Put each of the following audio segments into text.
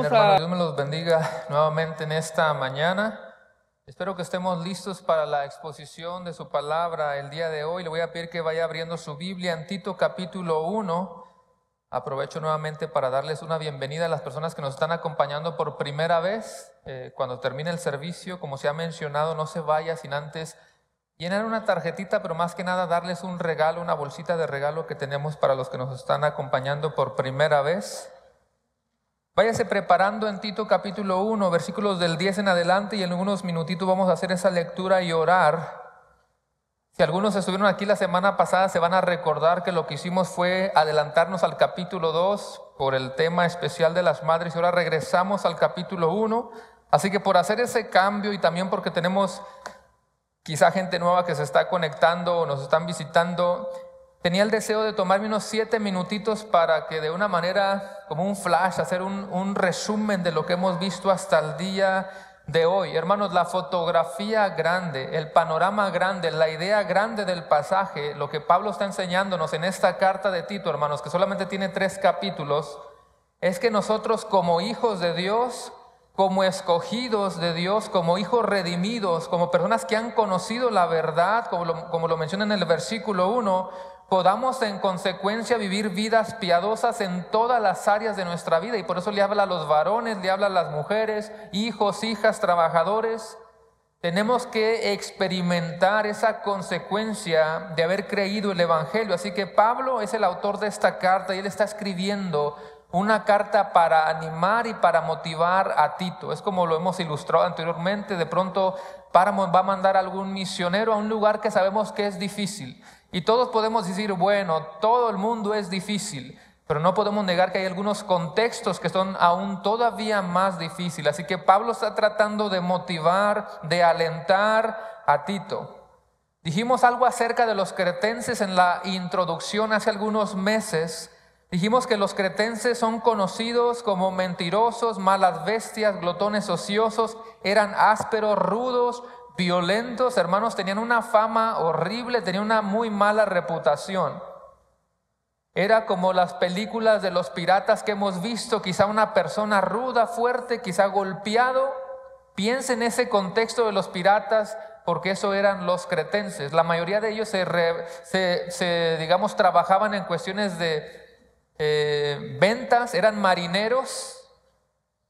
Bien, hermanos, Dios me los bendiga nuevamente en esta mañana. Espero que estemos listos para la exposición de su palabra el día de hoy. Le voy a pedir que vaya abriendo su Biblia en Tito capítulo 1. Aprovecho nuevamente para darles una bienvenida a las personas que nos están acompañando por primera vez. Cuando termine el servicio, como se ha mencionado, no se vaya sin antes llenar una tarjetita, pero más que nada darles un regalo, una bolsita de regalo que tenemos para los que nos están acompañando por primera vez. Váyase preparando en Tito capítulo 1, versículos del 10 en adelante, y en unos minutitos vamos a hacer esa lectura y orar. Si algunos estuvieron aquí la semana pasada, se van a recordar que lo que hicimos fue adelantarnos al capítulo 2 por el tema especial de las madres, y ahora regresamos al capítulo 1. Así que por hacer ese cambio, y también porque tenemos quizá gente nueva que se está conectando o nos están visitando, tenía el deseo de tomarme unos 7 minutitos para que de una manera, como un flash, hacer un resumen de lo que hemos visto hasta el día de hoy. Hermanos, la fotografía grande, el panorama grande, la idea grande del pasaje, lo que Pablo está enseñándonos en esta carta de Tito, hermanos, que solamente tiene 3 capítulos, es que nosotros como hijos de Dios, como escogidos de Dios, como hijos redimidos, como personas que han conocido la verdad, como lo menciona en el versículo 1, podamos en consecuencia vivir vidas piadosas en todas las áreas de nuestra vida. Y por eso le habla a los varones, le habla a las mujeres, hijos, hijas, trabajadores. Tenemos que experimentar esa consecuencia de haber creído el Evangelio. Así que Pablo es el autor de esta carta y él está escribiendo una carta para animar y para motivar a Tito. Es como lo hemos ilustrado anteriormente. De pronto Páramo va a mandar a algún misionero a un lugar que sabemos que es difícil. Y todos podemos decir, bueno, todo el mundo es difícil, pero no podemos negar que hay algunos contextos que son aún todavía más difíciles. Así que Pablo está tratando de motivar, de alentar a Tito. Dijimos algo acerca de los cretenses en la introducción hace algunos meses. Dijimos que los cretenses son conocidos como mentirosos, malas bestias, glotones ociosos, eran ásperos, rudos, violentos. Hermanos, tenían una fama horrible, tenían una muy mala reputación. Era como las películas de los piratas que hemos visto, quizá una persona ruda, fuerte, quizá golpeado. Piensa en ese contexto de los piratas, porque eso eran los cretenses. La mayoría de ellos digamos, trabajaban en cuestiones de ventas, eran marineros.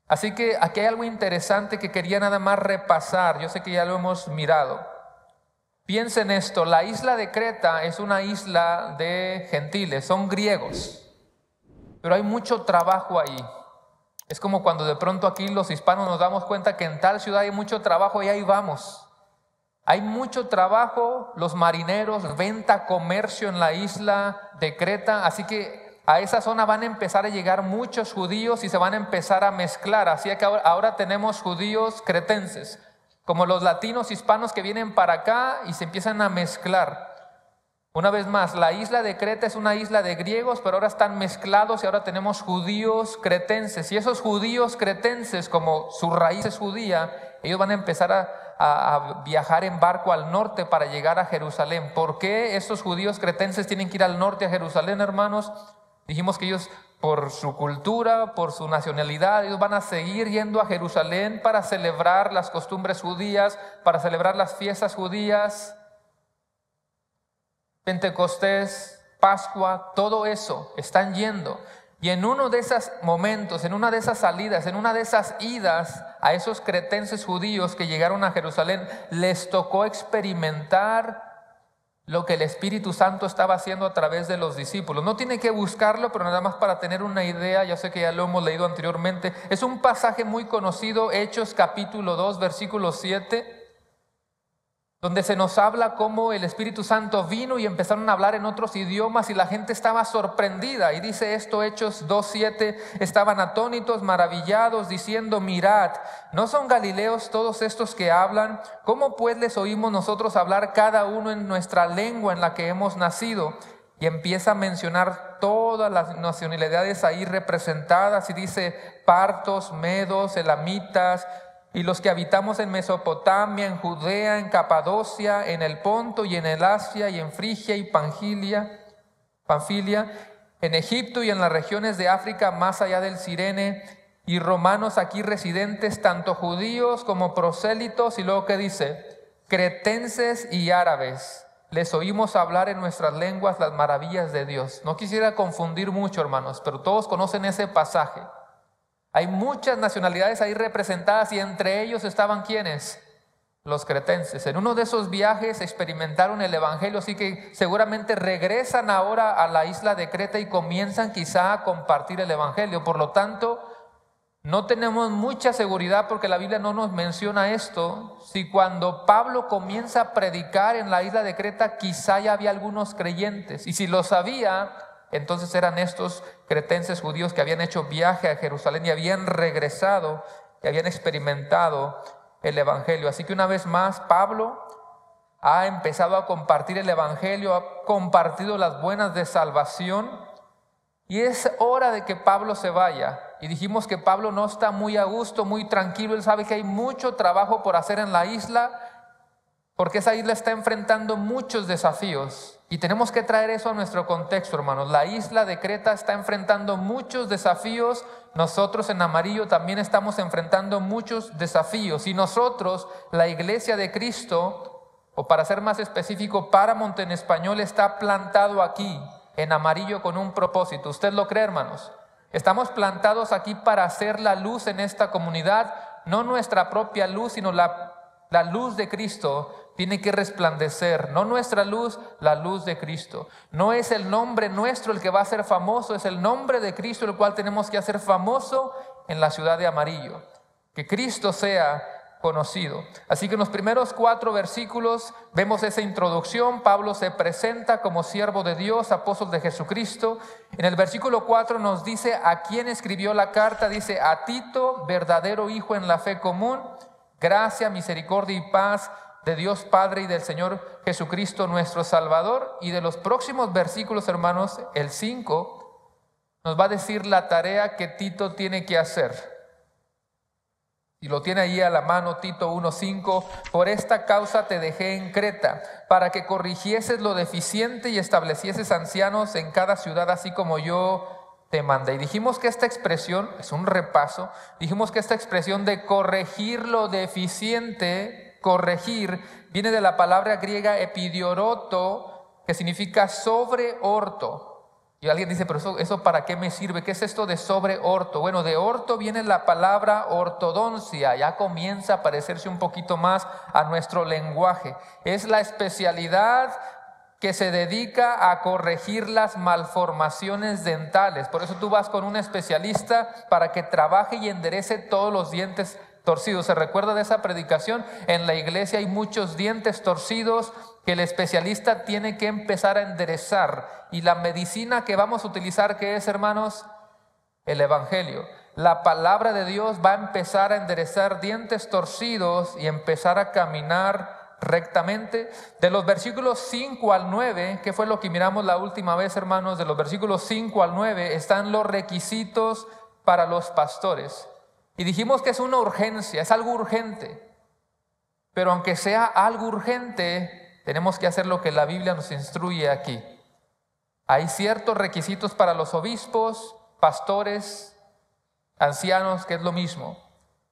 Así que aquí hay algo interesante que quería nada más repasar. Yo sé que ya lo hemos mirado. Piensen esto, la isla de Creta es una isla de gentiles, son griegos, pero hay mucho trabajo ahí. Es como cuando de pronto aquí los hispanos nos damos cuenta que en tal ciudad hay mucho trabajo y ahí vamos. Hay mucho trabajo, los marineros, venta, comercio en la isla de Creta, así que a esa zona van a empezar a llegar muchos judíos y se van a empezar a mezclar. Así que ahora tenemos judíos cretenses, como los latinos hispanos que vienen para acá y se empiezan a mezclar. Una vez más, la isla de Creta es una isla de griegos, pero ahora están mezclados y ahora tenemos judíos cretenses. Y esos judíos cretenses, como su raíz es judía, ellos van a empezar a viajar en barco al norte para llegar a Jerusalén. ¿Por qué estos judíos cretenses tienen que ir al norte a Jerusalén, hermanos? Dijimos que ellos, por su cultura, por su nacionalidad, ellos van a seguir yendo a Jerusalén para celebrar las costumbres judías, para celebrar las fiestas judías, Pentecostés, Pascua, todo eso, están yendo. Y en uno de esos momentos, en una de esas salidas, en una de esas idas a esos cretenses judíos que llegaron a Jerusalén, les tocó experimentar lo que el Espíritu Santo estaba haciendo a través de los discípulos. No tiene que buscarlo, pero nada más para tener una idea. Yo sé que ya lo hemos leído anteriormente. Es un pasaje muy conocido, Hechos capítulo 2, versículo 7, donde se nos habla cómo el Espíritu Santo vino y empezaron a hablar en otros idiomas y la gente estaba sorprendida. Y dice esto, Hechos 2:7, estaban atónitos, maravillados, diciendo, mirad, ¿no son galileos todos estos que hablan? ¿Cómo pues les oímos nosotros hablar cada uno en nuestra lengua en la que hemos nacido? Y empieza a mencionar todas las nacionalidades ahí representadas y dice, partos, medos, elamitas, y los que habitamos en Mesopotamia, en Judea, en Capadocia, en el Ponto y en el Asia y en Frigia y Panfilia, en Egipto y en las regiones de África más allá del Cirene, y romanos aquí residentes, tanto judíos como prosélitos, y luego ¿qué dice? Cretenses y árabes, les oímos hablar en nuestras lenguas las maravillas de Dios. No quisiera confundir mucho, hermanos, pero todos conocen ese pasaje. Hay muchas nacionalidades ahí representadas y entre ellos estaban ¿quiénes? Los cretenses. En uno de esos viajes experimentaron el evangelio, así que seguramente regresan ahora a la isla de Creta y comienzan quizá a compartir el evangelio. Por lo tanto, no tenemos mucha seguridad porque la Biblia no nos menciona esto. Si cuando Pablo comienza a predicar en la isla de Creta, quizá ya había algunos creyentes. Y si lo sabía, entonces eran estos cretenses judíos que habían hecho viaje a Jerusalén y habían regresado y habían experimentado el evangelio. Así que una vez más, Pablo ha empezado a compartir el evangelio, ha compartido las buenas de salvación. Y es hora de que Pablo se vaya. Y dijimos que Pablo no está muy a gusto, muy tranquilo. Él sabe que hay mucho trabajo por hacer en la isla, porque esa isla está enfrentando muchos desafíos. Y tenemos que traer eso a nuestro contexto, hermanos. La isla de Creta está enfrentando muchos desafíos. Nosotros en amarillo también estamos enfrentando muchos desafíos. Y nosotros, la iglesia de Cristo, o para ser más específico, Paramount en español, está plantado aquí en amarillo con un propósito. ¿Usted lo cree, hermanos? Estamos plantados aquí para hacer la luz en esta comunidad, no nuestra propia luz, sino la luz de Cristo tiene que resplandecer. No nuestra luz, la luz de Cristo. No es el nombre nuestro el que va a ser famoso, es el nombre de Cristo el cual tenemos que hacer famoso en la ciudad de amarillo. Que Cristo sea conocido. Así que en los primeros 4 versículos vemos esa introducción. Pablo se presenta como siervo de Dios, apóstol de Jesucristo. En el versículo 4 nos dice a quién escribió la carta. Dice: a Tito, verdadero hijo en la fe común, gracia, misericordia y paz de Dios Padre y del Señor Jesucristo nuestro Salvador. Y de los próximos versículos, hermanos, el 5 nos va a decir la tarea que Tito tiene que hacer. Y lo tiene ahí a la mano, Tito 1:5. Por esta causa te dejé en Creta, para que corrigieses lo deficiente y establecieses ancianos en cada ciudad, así como yo te mandé. Y dijimos que esta expresión, es un repaso, dijimos que esta expresión de corregir lo deficiente, corregir, viene de la palabra griega epidioroto, que significa sobre orto. Y alguien dice, pero eso ¿para qué me sirve? ¿Qué es esto de sobre orto? Bueno, de orto viene la palabra ortodoncia, ya comienza a parecerse un poquito más a nuestro lenguaje. Es la especialidad que se dedica a corregir las malformaciones dentales. Por eso tú vas con un especialista para que trabaje y enderece todos los dientes torcidos. ¿Se recuerda de esa predicación? En la iglesia hay muchos dientes torcidos que el especialista tiene que empezar a enderezar. Y la medicina que vamos a utilizar, ¿qué es, hermanos? El evangelio. La palabra de Dios va a empezar a enderezar dientes torcidos y empezar a caminar rectamente. De los versículos 5 al 9, que fue lo que miramos la última vez, hermanos, de los versículos 5 al 9 están los requisitos para los pastores. Y dijimos que es una urgencia, es algo urgente. Pero aunque sea algo urgente, tenemos que hacer lo que la Biblia nos instruye aquí. Hay ciertos requisitos para los obispos, pastores, ancianos, que es lo mismo.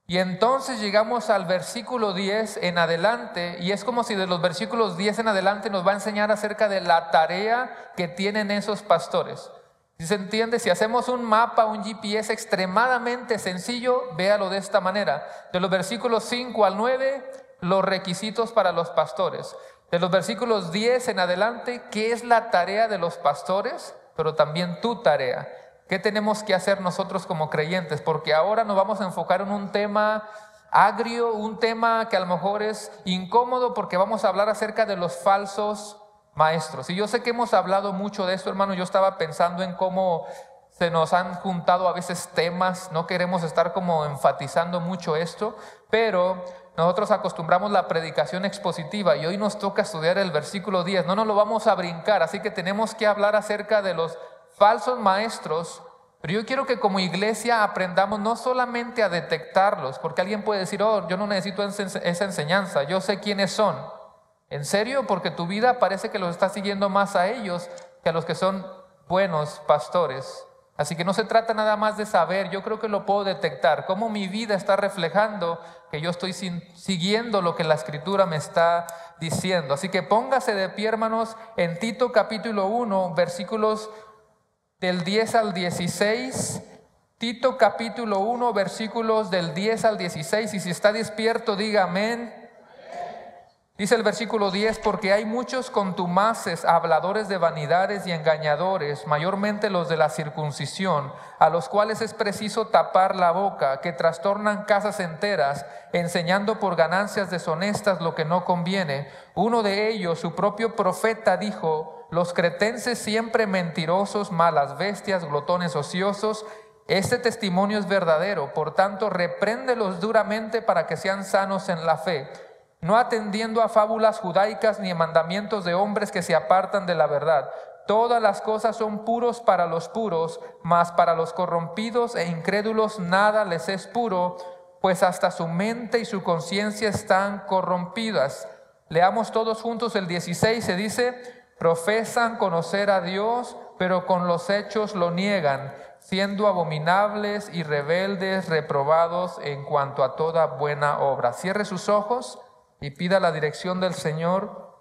Y entonces llegamos al versículo 10 en adelante, y es como si de los versículos 10 en adelante nos va a enseñar acerca de la tarea que tienen esos pastores. Si se entiende, si hacemos un mapa, un GPS extremadamente sencillo, véalo de esta manera. De los versículos 5 al 9, los requisitos para los pastores. De los versículos 10 en adelante, ¿qué es la tarea de los pastores? Pero también tu tarea. ¿Qué tenemos que hacer nosotros como creyentes? Porque ahora nos vamos a enfocar en un tema agrio, un tema que a lo mejor es incómodo, porque vamos a hablar acerca de los falsos maestros. Y yo sé que hemos hablado mucho de esto, hermano. Yo estaba pensando en cómo se nos han juntado a veces temas. No queremos estar como enfatizando mucho esto, pero nosotros acostumbramos la predicación expositiva y hoy nos toca estudiar el versículo 10. No nos lo vamos a brincar, así que tenemos que hablar acerca de los falsos maestros. Pero yo quiero que como iglesia aprendamos no solamente a detectarlos, porque alguien puede decir, oh, yo no necesito esa enseñanza, yo sé quiénes son. ¿En serio? Porque tu vida parece que los está siguiendo más a ellos que a los que son buenos pastores. Así que no se trata nada más de saber, yo creo que lo puedo detectar, cómo mi vida está reflejando que yo estoy siguiendo lo que la Escritura me está diciendo. Así que póngase de pie, hermanos, en Tito capítulo 1, versículos del 10 al 16. Tito capítulo 1, versículos del 10 al 16. Y si está despierto, diga amén. Dice el versículo 10, porque hay muchos contumaces, habladores de vanidades y engañadores, mayormente los de la circuncisión, a los cuales es preciso tapar la boca, que trastornan casas enteras, enseñando por ganancias deshonestas lo que no conviene. Uno de ellos, su propio profeta, dijo: los cretenses siempre mentirosos, malas bestias, glotones ociosos. Este testimonio es verdadero, por tanto, repréndelos duramente para que sean sanos en la fe, no atendiendo a fábulas judaicas ni a mandamientos de hombres que se apartan de la verdad. Todas las cosas son puros para los puros, mas para los corrompidos e incrédulos nada les es puro, pues hasta su mente y su conciencia están corrompidas. Leamos todos juntos el 16, se dice: profesan conocer a Dios, pero con los hechos lo niegan, siendo abominables y rebeldes, reprobados en cuanto a toda buena obra. Cierre sus ojos y pida la dirección del Señor.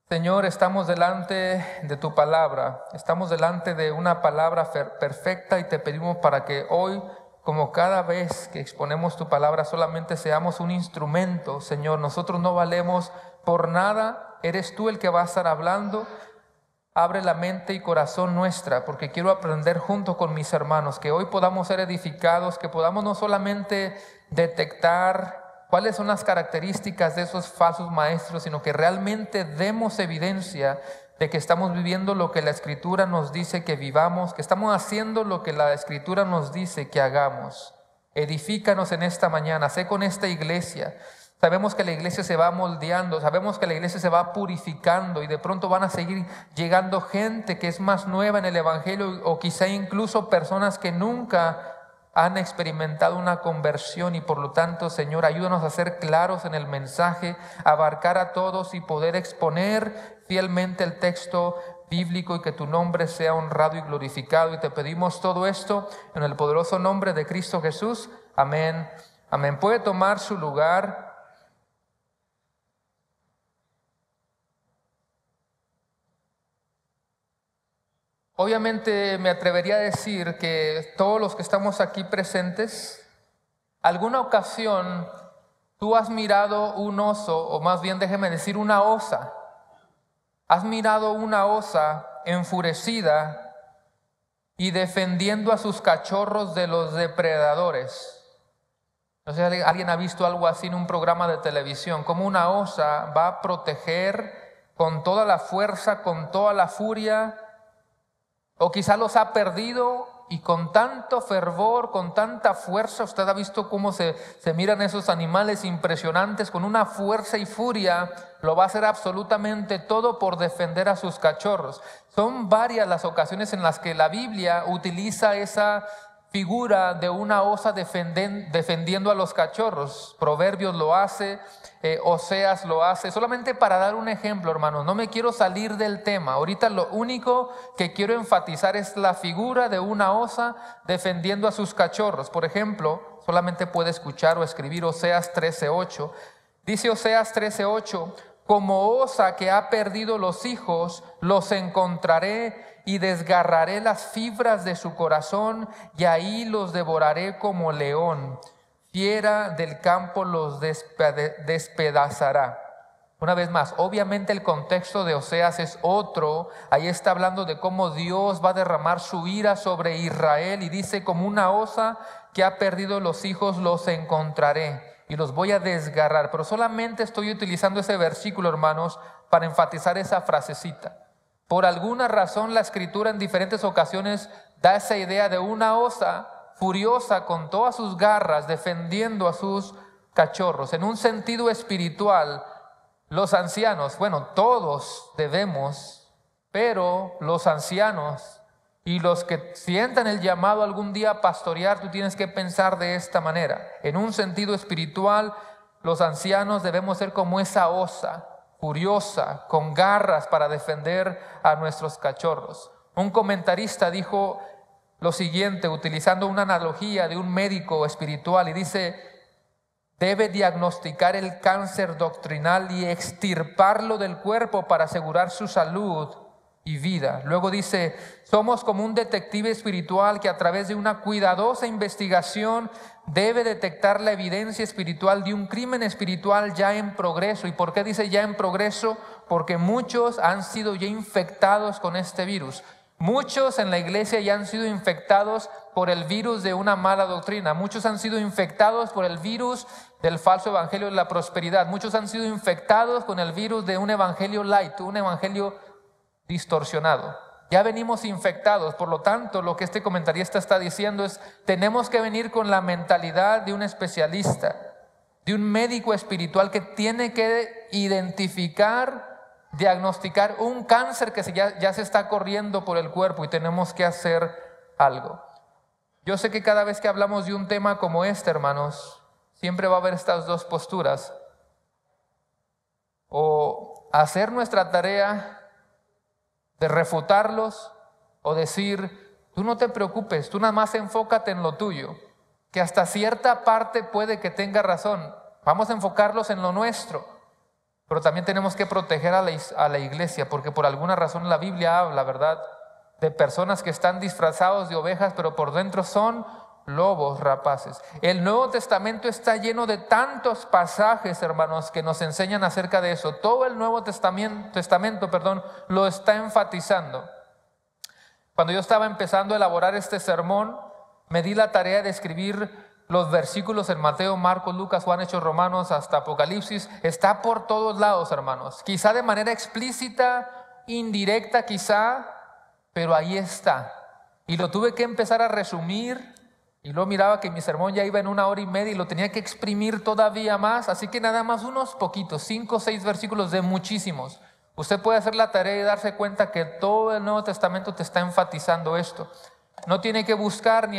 Señor, estamos delante de tu palabra, estamos delante de una palabra perfecta y te pedimos para que hoy, como cada vez que exponemos tu palabra, solamente seamos un instrumento. Señor, nosotros no valemos por nada, eres tú el que va a estar hablando. Abre la mente y corazón nuestra, porque quiero aprender junto con mis hermanos, que hoy podamos ser edificados, que podamos no solamente detectar cuáles son las características de esos falsos maestros, sino que realmente demos evidencia de que estamos viviendo lo que la Escritura nos dice que vivamos, que estamos haciendo lo que la Escritura nos dice que hagamos. Edifícanos en esta mañana, sé con esta iglesia. Sabemos que la iglesia se va moldeando, sabemos que la iglesia se va purificando y de pronto van a seguir llegando gente que es más nueva en el evangelio, o quizá incluso personas que nunca han experimentado una conversión, y por lo tanto, Señor, ayúdanos a ser claros en el mensaje, abarcar a todos y poder exponer fielmente el texto bíblico, y que tu nombre sea honrado y glorificado. Y te pedimos todo esto en el poderoso nombre de Cristo Jesús. Amén. Amén. Puede tomar su lugar. Obviamente me atrevería a decir que todos los que estamos aquí presentes, alguna ocasión tú has mirado un oso, o más bien déjeme decir una osa. Has mirado una osa enfurecida y defendiendo a sus cachorros de los depredadores. No sé si alguien ha visto algo así en un programa de televisión, como una osa va a proteger con toda la fuerza, con toda la furia, o quizá los ha perdido, y con tanto fervor, con tanta fuerza. Usted ha visto cómo se miran esos animales impresionantes, con una fuerza y furia, lo va a hacer absolutamente todo por defender a sus cachorros. Son varias las ocasiones en las que la Biblia utiliza esa figura de una osa defendiendo a los cachorros. Proverbios lo hace, Oseas lo hace. Solamente para dar un ejemplo, hermanos, no me quiero salir del tema. Ahorita lo único que quiero enfatizar es la figura de una osa defendiendo a sus cachorros. Por ejemplo, solamente puede escuchar o escribir Oseas 13:8. Dice Oseas 13:8: como osa que ha perdido los hijos, los encontraré y desgarraré las fibras de su corazón, y ahí los devoraré como león. Fiera del campo los despedazará. Una vez más, obviamente el contexto de Oseas es otro. Ahí está hablando de cómo Dios va a derramar su ira sobre Israel, y dice: como una osa que ha perdido los hijos, los encontraré y los voy a desgarrar. Pero solamente estoy utilizando ese versículo, hermanos, para enfatizar esa frasecita. Por alguna razón la Escritura en diferentes ocasiones da esa idea de una osa furiosa con todas sus garras defendiendo a sus cachorros. En un sentido espiritual, los ancianos, bueno, todos debemos, pero los ancianos y los que sientan el llamado algún día a pastorear, tú tienes que pensar de esta manera. En un sentido espiritual, los ancianos debemos ser como esa osa furiosa, con garras para defender a nuestros cachorros. Un comentarista dijo lo siguiente, utilizando una analogía de un médico espiritual, y dice: debe diagnosticar el cáncer doctrinal y extirparlo del cuerpo para asegurar su salud y vida. Luego dice: somos como un detective espiritual que a través de una cuidadosa investigación debe detectar la evidencia espiritual de un crimen espiritual ya en progreso. ¿Y por qué dice ya en progreso? Porque muchos han sido ya infectados con este virus. Muchos en la iglesia ya han sido infectados por el virus de una mala doctrina. Muchos han sido infectados por el virus del falso evangelio de la prosperidad. Muchos han sido infectados con el virus de un evangelio light, un evangelio distorsionado. Ya venimos infectados. Por lo tanto, lo que este comentarista está diciendo es: tenemos que venir con la mentalidad de un especialista, de un médico espiritual que tiene que identificar, diagnosticar un cáncer que ya se está corriendo por el cuerpo, y tenemos que hacer algo. Yo sé que cada vez que hablamos de un tema como este, hermanos, siempre va a haber estas dos posturas: o hacer nuestra tarea de refutarlos, o decir: tú no te preocupes, tú nada más enfócate en lo tuyo, que hasta cierta parte puede que tenga razón, vamos a enfocarlos en lo nuestro. Pero también tenemos que proteger a la iglesia, porque por alguna razón la Biblia habla, ¿verdad?, de personas que están disfrazados de ovejas, pero por dentro son lobos rapaces. El Nuevo Testamento está lleno de tantos pasajes, hermanos, que nos enseñan acerca de eso. Todo el Nuevo Testamento, lo está enfatizando. Cuando yo estaba empezando a elaborar este sermón, me di la tarea de escribir los versículos en Mateo, Marcos, Lucas, Juan, Hechos, Romanos, hasta Apocalipsis. Está por todos lados, hermanos. Quizá de manera explícita, indirecta quizá, pero ahí está. Y lo tuve que empezar a resumir, y luego miraba que mi sermón ya iba en 1 hora y media y lo tenía que exprimir todavía más. Así que nada más unos poquitos, 5 o 6 versículos de muchísimos. Usted puede hacer la tarea y darse cuenta que todo el Nuevo Testamento te está enfatizando esto. No tiene que buscar ni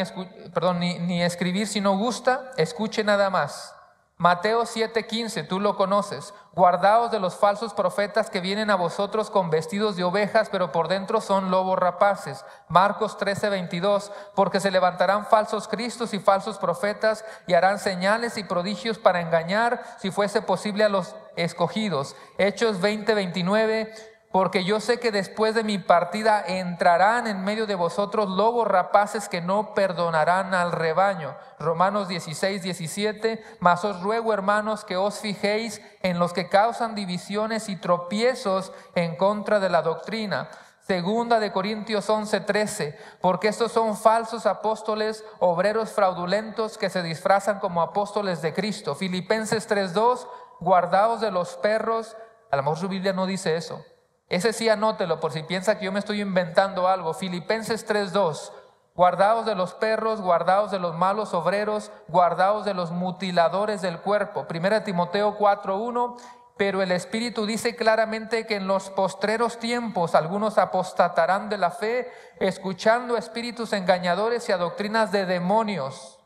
escribir si no gusta, escuche nada más. Mateo 7:15, tú lo conoces: guardaos de los falsos profetas que vienen a vosotros con vestidos de ovejas, pero por dentro son lobos rapaces. Marcos 13:22, porque se levantarán falsos cristos y falsos profetas y harán señales y prodigios para engañar, si fuese posible, a los escogidos. Hechos 20:29, porque yo sé que después de mi partida entrarán en medio de vosotros lobos rapaces que no perdonarán al rebaño. Romanos 16:17, mas os ruego, hermanos, que os fijéis en los que causan divisiones y tropiezos en contra de la doctrina. Segunda de Corintios 11:13, porque estos son falsos apóstoles, obreros fraudulentos que se disfrazan como apóstoles de Cristo. Filipenses 3:2, guardaos de los perros. A lo mejor su Biblia no dice eso. Ese sí anótelo por si piensa que yo me estoy inventando algo. Filipenses 3:2, guardaos de los perros, guardaos de los malos obreros, guardaos de los mutiladores del cuerpo. Primera Timoteo 4:1, pero el Espíritu dice claramente que en los postreros tiempos algunos apostatarán de la fe, escuchando espíritus engañadores y a doctrinas de demonios.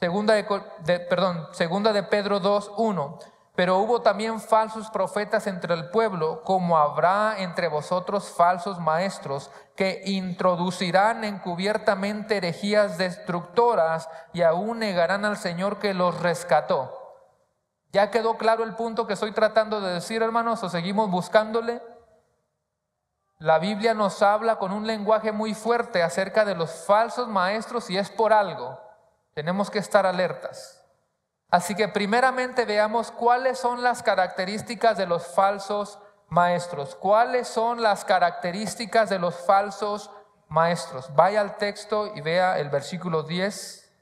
Segunda de Pedro 2:1. Pero hubo también falsos profetas entre el pueblo, como habrá entre vosotros falsos maestros, que introducirán encubiertamente herejías destructoras y aún negarán al Señor que los rescató. ¿Ya quedó claro el punto que estoy tratando de decir, hermanos, o seguimos buscándole? La Biblia nos habla con un lenguaje muy fuerte acerca de los falsos maestros, y es por algo. Tenemos que estar alertas. Así que primeramente veamos cuáles son las características de los falsos maestros. ¿Cuáles son las características de los falsos maestros? Vaya al texto y vea el versículo 10.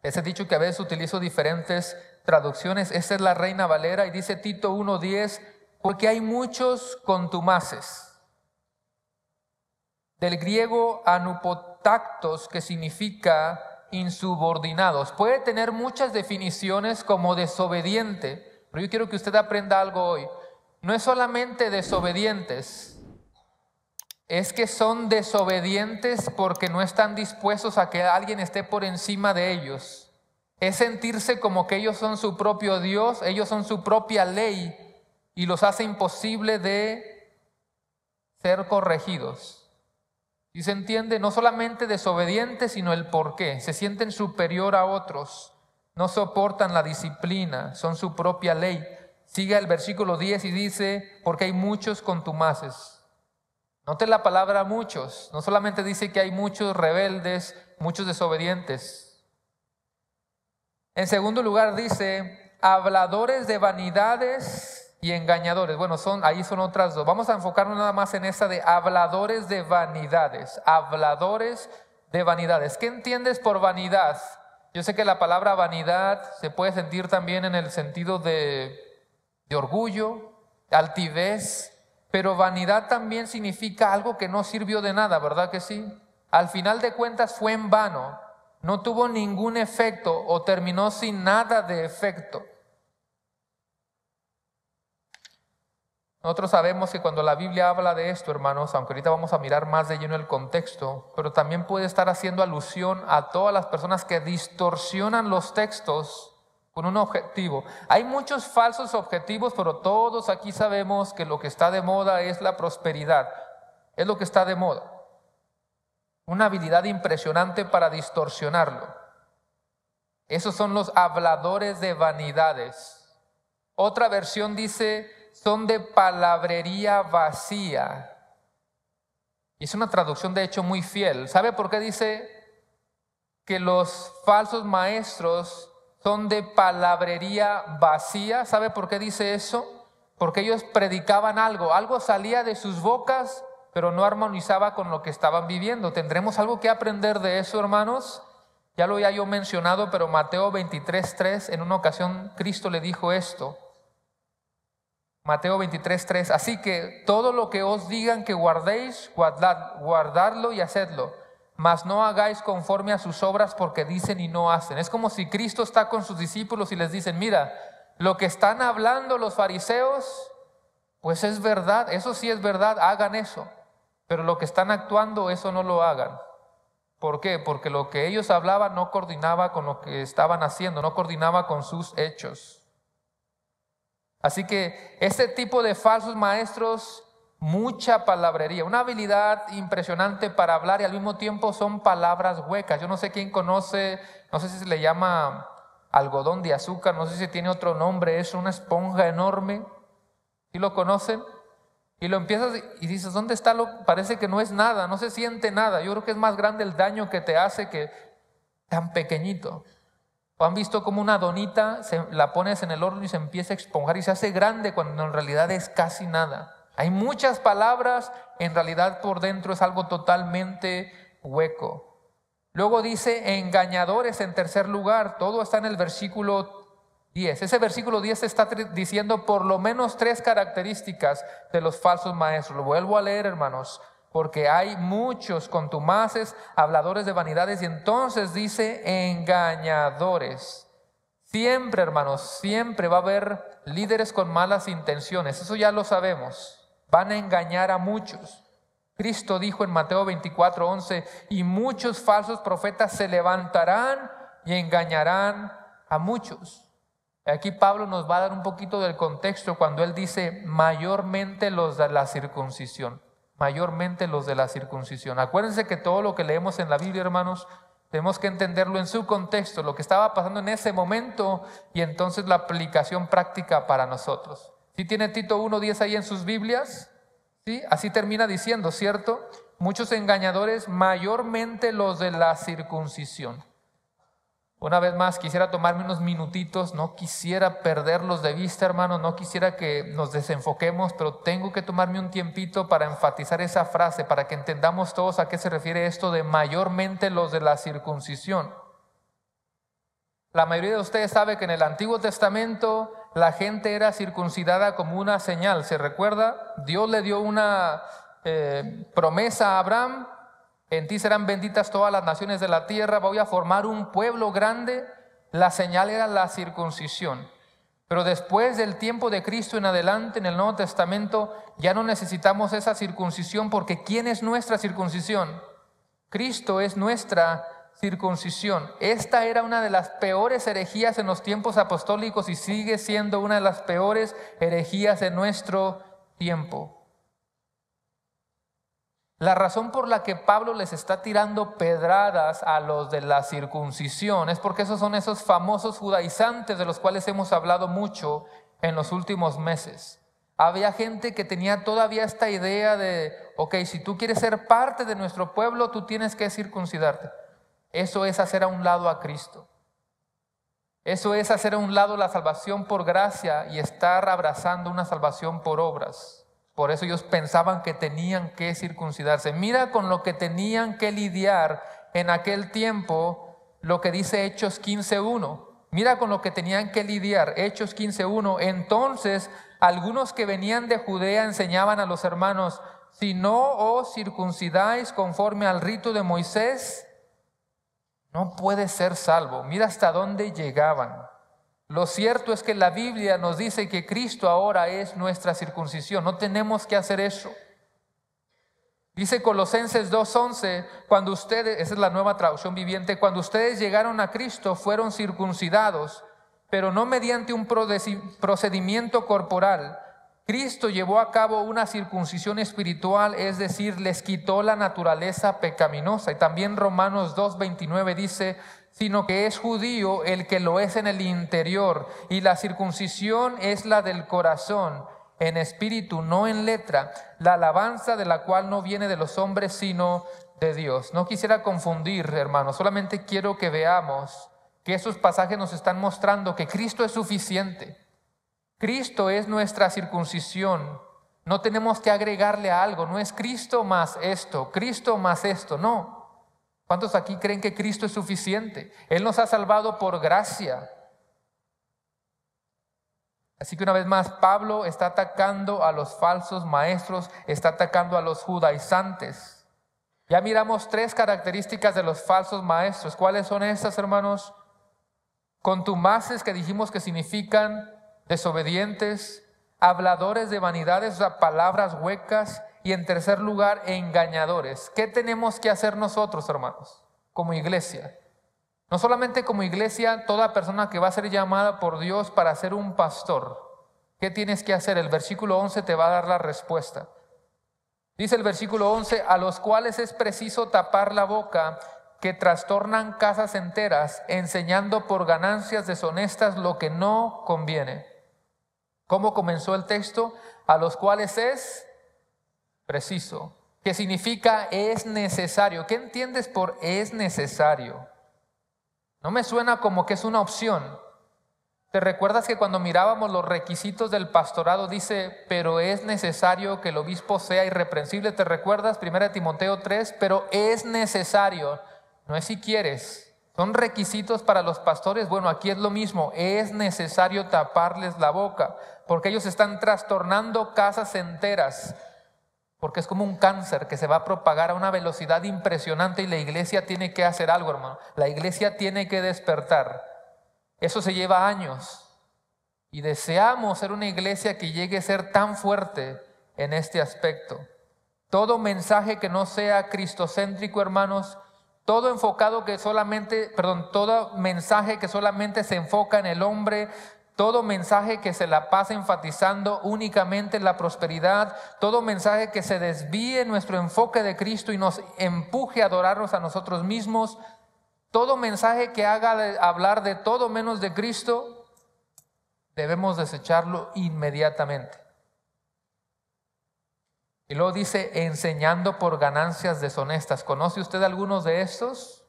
Ese dicho que a veces utilizo diferentes traducciones. Esta es la Reina Valera y dice Tito 1:10, porque hay muchos contumaces. Del griego anupotactos, que significa insubordinados. Puede tener muchas definiciones, como desobediente, pero yo quiero que usted aprenda algo hoy. No es solamente desobedientes, es que son desobedientes porque no están dispuestos a que alguien esté por encima de ellos. Es sentirse como que ellos son su propio Dios, ellos son su propia ley, y los hace imposible de ser corregidos. Y se entiende, no solamente desobedientes, sino el por qué. Se sienten superior a otros, no soportan la disciplina, son su propia ley. Sigue el versículo 10 y dice, porque hay muchos contumaces. Note la palabra muchos, no solamente dice que hay muchos rebeldes, muchos desobedientes. En segundo lugar dice, habladores de vanidades y engañadores. Bueno, ahí son otras dos. Vamos a enfocarnos nada más en esa de habladores de vanidades. Habladores de vanidades. ¿Qué entiendes por vanidad? Yo sé que la palabra vanidad se puede sentir también en el sentido de orgullo, altivez, pero vanidad también significa algo que no sirvió de nada, ¿verdad que sí? Al final de cuentas fue en vano, no tuvo ningún efecto o terminó sin nada de efecto. Nosotros sabemos que cuando la Biblia habla de esto, hermanos, aunque ahorita vamos a mirar más de lleno el contexto, pero también puede estar haciendo alusión a todas las personas que distorsionan los textos con un objetivo. Hay muchos falsos objetivos, pero todos aquí sabemos que lo que está de moda es la prosperidad. Es lo que está de moda. Una habilidad impresionante para distorsionarlo. Esos son los habladores de vanidades. Otra versión dice, son de palabrería vacía. Y es una traducción de hecho muy fiel. ¿Sabe por qué dice que los falsos maestros son de palabrería vacía? ¿Sabe por qué dice eso? Porque ellos predicaban algo salía de sus bocas, pero no armonizaba con lo que estaban viviendo. ¿Tendremos algo que aprender de eso, hermanos? Ya lo había yo mencionado, pero Mateo 23:3, en una ocasión Cristo le dijo esto. Mateo 23:3, así que todo lo que os digan que guardéis, guardadlo y hacedlo. Mas no hagáis conforme a sus obras porque dicen y no hacen. Es como si Cristo está con sus discípulos y les dicen, mira, lo que están hablando los fariseos, pues es verdad, eso sí es verdad, hagan eso. Pero lo que están actuando, eso no lo hagan. ¿Por qué? Porque lo que ellos hablaban no coordinaba con lo que estaban haciendo, no coordinaba con sus hechos. Así que este tipo de falsos maestros, mucha palabrería, una habilidad impresionante para hablar y al mismo tiempo son palabras huecas. Yo no sé quién conoce, no sé si se le llama algodón de azúcar, no sé si tiene otro nombre, es una esponja enorme. ¿Sí lo conocen? Y lo empiezas y dices, ¿dónde está lo? Parece que no es nada, no se siente nada. Yo creo que es más grande el daño que te hace que tan pequeñito. ¿O han visto cómo una donita la pones en el horno y se empieza a esponjar y se hace grande cuando en realidad es casi nada? Hay muchas palabras, en realidad por dentro es algo totalmente hueco. Luego dice engañadores en tercer lugar, todo está en el versículo 10. Ese versículo 10 está diciendo por lo menos 3 características de los falsos maestros. Lo vuelvo a leer, hermanos, porque hay muchos contumaces, habladores de vanidades, y entonces dice engañadores. Siempre, hermanos, siempre va a haber líderes con malas intenciones, eso ya lo sabemos. Van a engañar a muchos. Cristo dijo en Mateo 24:11, y muchos falsos profetas se levantarán y engañarán a muchos. Aquí Pablo nos va a dar un poquito del contexto cuando él dice mayormente los de la circuncisión. Mayormente los de la circuncisión. Acuérdense que todo lo que leemos en la Biblia, hermanos, tenemos que entenderlo en su contexto, lo que estaba pasando en ese momento y entonces la aplicación práctica para nosotros. ¿Sí tiene Tito 1:10 ahí en sus Biblias? ¿Sí? Así termina diciendo, ¿cierto? Muchos engañadores, mayormente los de la circuncisión. Una vez más, quisiera tomarme unos minutitos, no quisiera perderlos de vista, hermano, no quisiera que nos desenfoquemos, pero tengo que tomarme un tiempito para enfatizar esa frase, para que entendamos todos a qué se refiere esto de mayormente los de la circuncisión. La mayoría de ustedes sabe que en el Antiguo Testamento la gente era circuncidada como una señal, ¿se recuerda? Dios le dio una promesa a Abraham. En ti serán benditas todas las naciones de la tierra, voy a formar un pueblo grande. La señal era la circuncisión. Pero después del tiempo de Cristo en adelante, en el Nuevo Testamento, ya no necesitamos esa circuncisión, porque ¿quién es nuestra circuncisión? Cristo es nuestra circuncisión. Esta era una de las peores herejías en los tiempos apostólicos y sigue siendo una de las peores herejías en nuestro tiempo. La razón por la que Pablo les está tirando pedradas a los de la circuncisión es porque esos son esos famosos judaizantes de los cuales hemos hablado mucho en los últimos meses. Había gente que tenía todavía esta idea de, ok, si tú quieres ser parte de nuestro pueblo, tú tienes que circuncidarte. Eso es hacer a un lado a Cristo. Eso es hacer a un lado la salvación por gracia y estar abrazando una salvación por obras. Por eso ellos pensaban que tenían que circuncidarse. Mira con lo que tenían que lidiar en aquel tiempo, lo que dice Hechos 15:1. Mira con lo que tenían que lidiar, Hechos 15:1. Entonces, algunos que venían de Judea enseñaban a los hermanos, si no os circuncidáis conforme al rito de Moisés, no puede ser salvo. Mira hasta dónde llegaban. Lo cierto es que la Biblia nos dice que Cristo ahora es nuestra circuncisión. No tenemos que hacer eso. Dice Colosenses 2:11, cuando ustedes, esa es la Nueva Traducción Viviente, cuando ustedes llegaron a Cristo fueron circuncidados, pero no mediante un procedimiento corporal. Cristo llevó a cabo una circuncisión espiritual, es decir, les quitó la naturaleza pecaminosa. Y también Romanos 2:29 dice, sino que es judío el que lo es en el interior, y la circuncisión es la del corazón, en espíritu, no en letra, la alabanza de la cual no viene de los hombres, sino de Dios. No quisiera confundir, hermanos, solamente quiero que veamos que esos pasajes nos están mostrando que Cristo es suficiente. Cristo es nuestra circuncisión. No tenemos que agregarle a algo, no es Cristo más esto, no. ¿Cuántos aquí creen que Cristo es suficiente? Él nos ha salvado por gracia. Así que una vez más, Pablo está atacando a los falsos maestros, está atacando a los judaizantes. Ya miramos 3 características de los falsos maestros. ¿Cuáles son estas, hermanos? Contumaces, que dijimos que significan desobedientes, habladores de vanidades, o sea, palabras huecas, y en tercer lugar, engañadores. ¿Qué tenemos que hacer nosotros, hermanos, como iglesia? No solamente como iglesia, toda persona que va a ser llamada por Dios para ser un pastor. ¿Qué tienes que hacer? El versículo 11 te va a dar la respuesta. Dice el versículo 11, a los cuales es preciso tapar la boca, que trastornan casas enteras, enseñando por ganancias deshonestas lo que no conviene. ¿Cómo comenzó el texto? A los cuales es preciso. ¿Qué significa es necesario? ¿Qué entiendes por es necesario? No me suena como que es una opción. ¿Te recuerdas que cuando mirábamos los requisitos del pastorado dice, pero es necesario que el obispo sea irreprensible? ¿Te recuerdas? 1 Timoteo 3, pero es necesario. No es si quieres. ¿Son requisitos para los pastores? Bueno, aquí es lo mismo. Es necesario taparles la boca, porque ellos están trastornando casas enteras. Porque es como un cáncer que se va a propagar a una velocidad impresionante y la iglesia tiene que hacer algo, hermano. La iglesia tiene que despertar. Eso se lleva años. Y deseamos ser una iglesia que llegue a ser tan fuerte en este aspecto. Todo mensaje que no sea cristocéntrico, hermanos, todo mensaje que solamente se enfoca en el hombre, todo mensaje que se la pasa enfatizando únicamente en la prosperidad, todo mensaje que se desvíe nuestro enfoque de Cristo y nos empuje a adorarnos a nosotros mismos, todo mensaje que haga hablar de todo menos de Cristo, debemos desecharlo inmediatamente. Y luego dice, enseñando por ganancias deshonestas. ¿Conoce usted algunos de estos?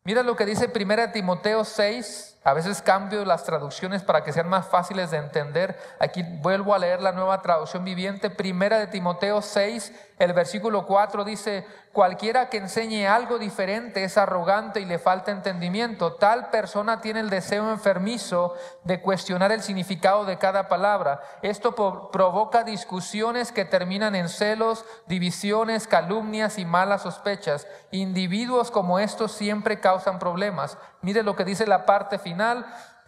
Mira lo que dice 1 Timoteo 6. A veces cambio las traducciones para que sean más fáciles de entender. Aquí vuelvo a leer la Nueva Traducción Viviente. 1 Timoteo 6, el versículo 4 dice, cualquiera que enseñe algo diferente es arrogante y le falta entendimiento. Tal persona tiene el deseo enfermizo de cuestionar el significado de cada palabra. Esto provoca discusiones que terminan en celos, divisiones, calumnias y malas sospechas. Individuos como estos siempre causan problemas. Mire lo que dice la parte final.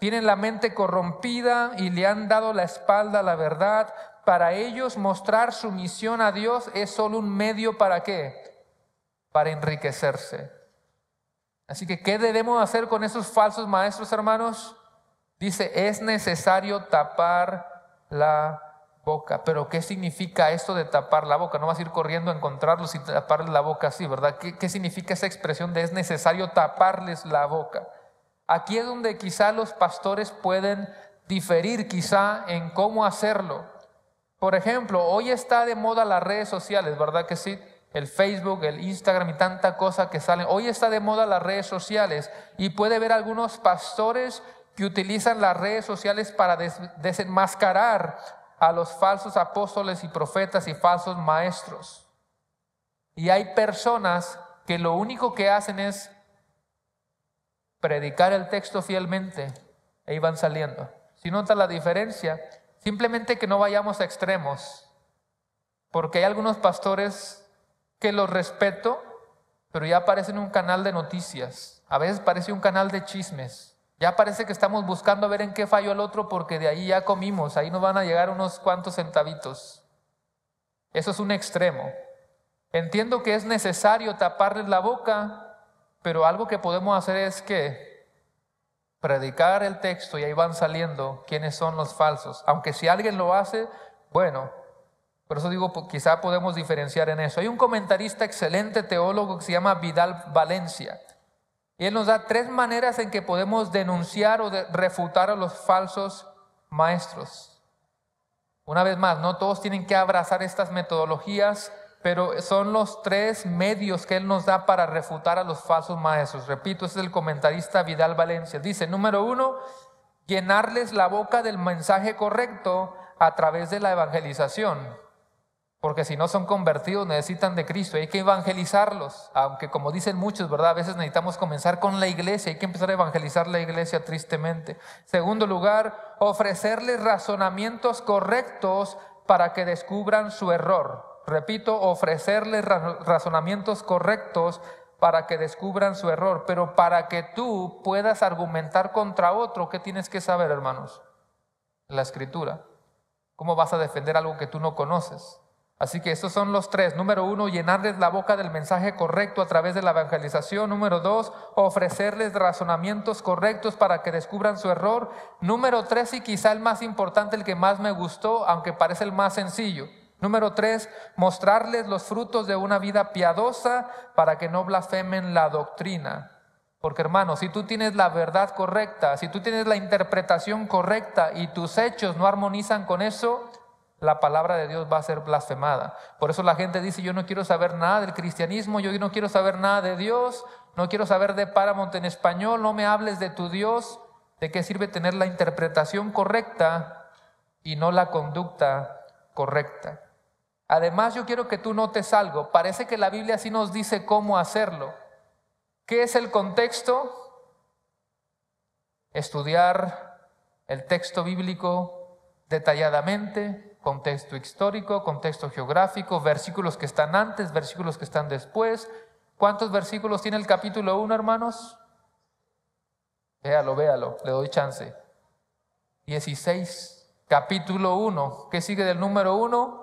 Tienen la mente corrompida y le han dado la espalda a la verdad. Para ellos mostrar sumisión a Dios es solo un medio ¿para qué? Para enriquecerse. Así que, ¿qué debemos hacer con esos falsos maestros, hermanos? Dice, es necesario tapar la boca. Pero ¿qué significa esto de tapar la boca? No vas a ir corriendo a encontrarlos y taparles la boca así, ¿verdad? ¿Qué significa esa expresión de es necesario taparles la boca? Aquí es donde quizá los pastores pueden diferir quizá en cómo hacerlo. Por ejemplo, hoy está de moda las redes sociales, ¿verdad que sí? El Facebook, el Instagram y tanta cosa que salen. Hoy está de moda las redes sociales y puede ver algunos pastores que utilizan las redes sociales para desenmascarar a los falsos apóstoles y profetas y falsos maestros. Y hay personas que lo único que hacen es predicar el texto fielmente e iban saliendo. Si notas la diferencia, simplemente que no vayamos a extremos, porque hay algunos pastores que los respeto, pero ya aparecen en un canal de noticias, a veces parece un canal de chismes, ya parece que estamos buscando a ver en qué falló el otro porque de ahí ya comimos, ahí nos van a llegar unos cuantos centavitos. Eso es un extremo. Entiendo que es necesario taparles la boca, pero algo que podemos hacer es que predicar el texto y ahí van saliendo quiénes son los falsos. Aunque si alguien lo hace, bueno, por eso digo, quizá podemos diferenciar en eso. Hay un comentarista excelente teólogo que se llama Vidal Valencia. Y él nos da 3 maneras en que podemos denunciar o refutar a los falsos maestros. Una vez más, no todos tienen que abrazar estas metodologías, pero son los 3 medios que él nos da para refutar a los falsos maestros. Repito, ese es el comentarista Vidal Valencia. Dice, número 1, llenarles la boca del mensaje correcto a través de la evangelización. Porque si no son convertidos necesitan de Cristo, hay que evangelizarlos, aunque como dicen muchos, ¿verdad? A veces necesitamos comenzar con la iglesia, hay que empezar a evangelizar la iglesia tristemente. Segundo lugar, ofrecerles razonamientos correctos para que descubran su error. Repito, ofrecerles razonamientos correctos para que descubran su error, pero para que tú puedas argumentar contra otro, ¿qué tienes que saber, hermanos? La Escritura. ¿Cómo vas a defender algo que tú no conoces? Así que estos son los 3. Número 1, llenarles la boca del mensaje correcto a través de la evangelización. Número 2, ofrecerles razonamientos correctos para que descubran su error. Número 3, y quizá el más importante, el que más me gustó, aunque parece el más sencillo. Número 3, mostrarles los frutos de una vida piadosa para que no blasfemen la doctrina. Porque hermano, si tú tienes la verdad correcta, si tú tienes la interpretación correcta y tus hechos no armonizan con eso, la palabra de Dios va a ser blasfemada. Por eso la gente dice, yo no quiero saber nada del cristianismo, yo no quiero saber nada de Dios, no quiero saber de Paramount en español, no me hables de tu Dios. ¿De qué sirve tener la interpretación correcta y no la conducta correcta? Además, yo quiero que tú notes algo. Parece que la Biblia sí nos dice cómo hacerlo. ¿Qué es el contexto? Estudiar el texto bíblico detalladamente, contexto histórico, contexto geográfico, versículos que están antes, versículos que están después. ¿Cuántos versículos tiene el capítulo 1, hermanos? Véalo, le doy chance. 16, capítulo 1. ¿Qué sigue del número 1?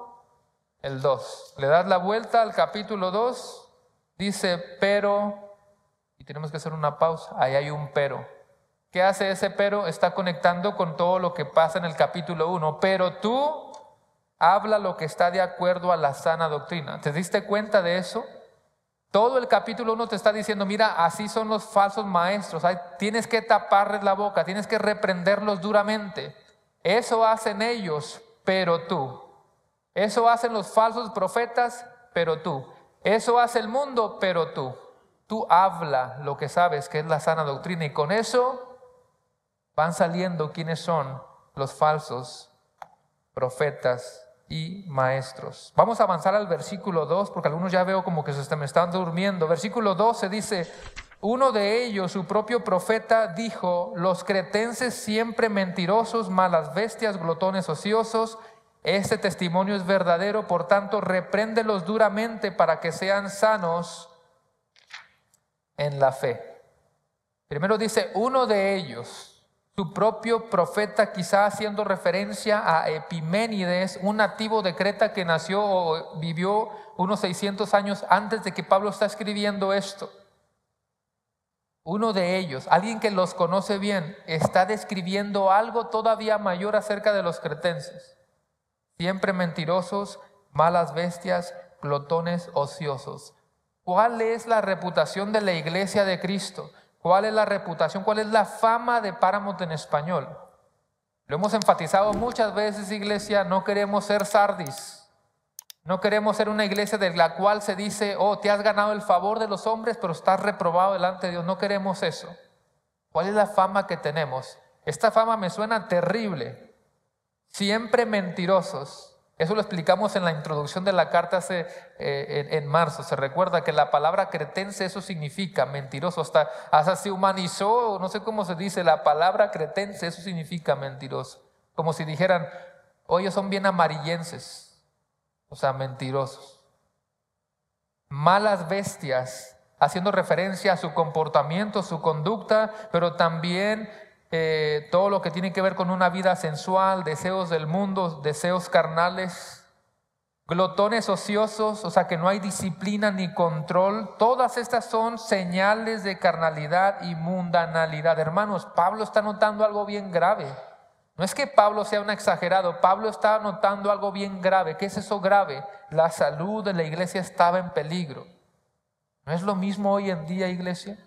El 2. Le das la vuelta al capítulo 2, dice pero, y tenemos que hacer una pausa, ahí hay un pero. ¿Qué hace ese pero? Está conectando con todo lo que pasa en el capítulo 1. Pero tú habla lo que está de acuerdo a la sana doctrina. ¿Te diste cuenta de eso? Todo el capítulo 1 te está diciendo, mira, así son los falsos maestros. Tienes que taparles la boca, tienes que reprenderlos duramente. Eso hacen ellos, pero tú. Eso hacen los falsos profetas, pero tú. Eso hace el mundo, pero tú. Tú habla lo que sabes que es la sana doctrina y con eso van saliendo quiénes son los falsos profetas y maestros. Vamos a avanzar al versículo 2 porque algunos ya veo como que me están durmiendo. Versículo 12 dice, uno de ellos, su propio profeta, dijo, los cretenses siempre mentirosos, malas bestias, glotones ociosos. Este testimonio es verdadero, por tanto, repréndelos duramente para que sean sanos en la fe. Primero dice, uno de ellos, su propio profeta, quizá haciendo referencia a Epiménides, un nativo de Creta que nació o vivió unos 600 años antes de que Pablo está escribiendo esto. Uno de ellos, alguien que los conoce bien, está describiendo algo todavía mayor acerca de los cretenses. siempre mentirosos, malas bestias, glotones ociosos. ¿Cuál es la reputación de la iglesia de Cristo? ¿Cuál es la reputación? ¿Cuál es la fama de Paramount en español? Lo hemos enfatizado muchas veces, iglesia, no queremos ser Sardis. No queremos ser una iglesia de la cual se dice, oh, te has ganado el favor de los hombres, pero estás reprobado delante de Dios. No queremos eso. ¿Cuál es la fama que tenemos? Esta fama me suena terrible. Siempre mentirosos. Eso lo explicamos en la introducción de la carta en marzo. Se recuerda que la palabra cretense, eso significa mentiroso. Hasta se humanizó, no sé cómo se dice, la palabra cretense, eso significa mentiroso. Como si dijeran, oh, ellos son bien amarillenses, o sea, mentirosos. Malas bestias, haciendo referencia a su comportamiento, su conducta, pero también todo lo que tiene que ver con una vida sensual, deseos del mundo, deseos carnales, glotones ociosos, o sea que no hay disciplina ni control. Todas estas son señales de carnalidad y mundanalidad. Hermanos, Pablo está notando algo bien grave. No es que Pablo sea un exagerado, Pablo está notando algo bien grave. ¿Qué es eso grave? La salud de la iglesia estaba en peligro. ¿No es lo mismo hoy en día, iglesia?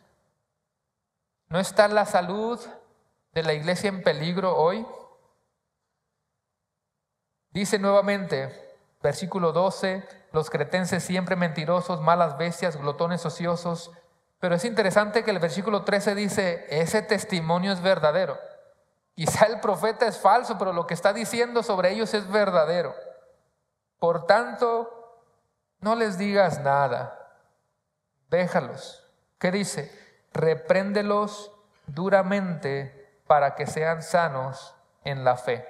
¿No está la salud de la iglesia en peligro hoy? Dice nuevamente, versículo 12, los cretenses siempre mentirosos, malas bestias, glotones ociosos. Pero es interesante que el versículo 13 dice, ese testimonio es verdadero. Quizá el profeta es falso, pero lo que está diciendo sobre ellos es verdadero. Por tanto, no les digas nada. Déjalos. ¿Qué dice? Repréndelos duramente para que sean sanos en la fe.